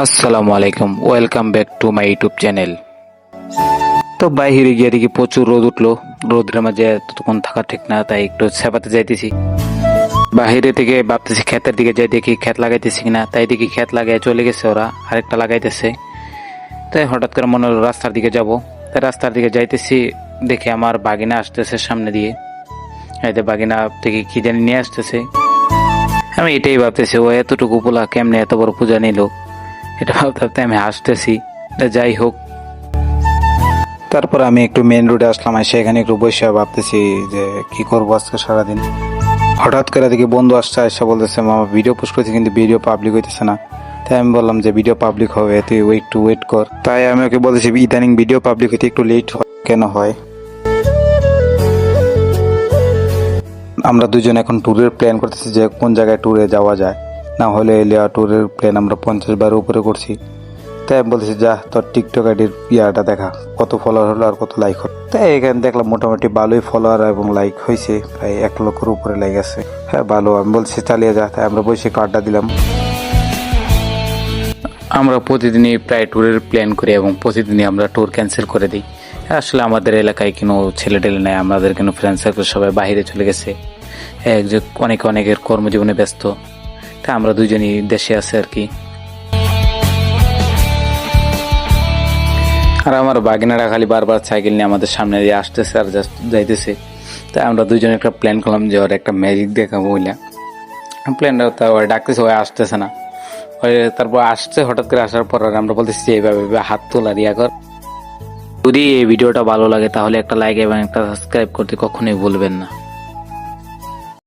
আসসালামু আলাইকুম, welcome back to my YouTube channel. তো বাইরে গিয়ে দেখি প্রচুর রোদ উঠলো। রোদের মাঝে ততক্ষণ থাকা ঠিক না, তাই একটু সেপাতে যাইতেছি। বাহিরে থেকে ভাবতেছি ক্ষেতের দিকে যাই, দেখি ক্ষেত লাগাইতেছি কিনা। তাই দেখি ক্ষেত লাগাই চলে গেছে, ওরা আরেকটা লাগাইতেছে। তাই হঠাৎ করে মনে হলো রাস্তার দিকে যাব। তাই রাস্তার দিকে যাইতেছি, দেখি আমার বাগিনা আসতেছে সামনে দিয়ে। এতে বাগিনা থেকে কি জানি নিয়ে আসতেছে। আমি এটাই ভাবতেছি, ও এতটুকু পোলা কেমনে এত বড় পূজা নিল, এটা ভাবতে ভাবতে আমি হাসতেছি। যাই হোক, তারপর আমি একটু মেন রোডে আসলাম, এসে এখানে একটু বসে ভাবতেছি যে কি করবো আজকে সারাদিন। হঠাৎ করে দেখি বন্ধু আসছে, এসে বলতেছে মামা ভিডিও পোস্ট করছি কিন্তু ভিডিও পাবলিক হইতেছে না। তাই আমি বললাম যে ভিডিও পাবলিক হবে, তুই একটু ওয়েট কর। তাই আমি ওকে বলেছি ইদানিং ভিডিও পাবলিক হইতে একটু লেট কেন হয়। আমরা দুজন এখন ট্যুরের প্ল্যান করতেছি যে কোন জায়গায় ট্যুরে যাওয়া যায়। না হলে এলিয়া ট্যুরের প্ল্যান আমরা 50 বার উপরে করছি। তাই আমি বলতেছি যা তোর টিকটক আইডির ইয়াটা দেখা, কত ফলোয়ার হলো আর কত লাইক হলো। তাই এখানে দেখলাম মোটামুটি ভালোই ফলোয়ার এবং লাইক হয়েছে, প্রায় 1 লক্ষের উপরে লাইক আছে। হ্যাঁ ভালো, আমি বলছি চালিয়ে যা। তাই আমরা বসে একটু আড্ডা দিলাম। আমরা প্রতিদিনই প্রায় ট্যুরের প্ল্যান করি এবং প্রতিদিনই আমরা ট্যুর ক্যান্সেল করে দিই। আসলে আমাদের এলাকায় কোনো ছেলে টেলে নেই, আমাদের কোনো ফ্রেন্ড সার্কেল সবাই বাইরে চলে গেছে। যে অনেকের কর্মজীবনে ব্যস্ত। তা আমরা দুজনই দেশে আছি আর কি। আর আমার বাগিনারা খালি বারবার সাইকেল নিয়ে আমাদের সামনে দিয়ে আসতেছে আর যাইতেছে। তাই আমরা দুজনে একটা প্ল্যান করলাম যে ওর একটা ম্যাজিক দেখাবো বলে। প্ল্যানটা তা ওরা ডাকতেছে, ওই আসতেছে না। ওই তারপর আসছে, হঠাৎ করে আসার পর আমরা বলতেছি যে এইভাবে হাত তোলার ইয়া কর। যদি এই ভিডিওটা ভালো লাগে তাহলে একটা লাইক এবং একটা সাবস্ক্রাইব করতে কখনোই ভুলবেন না।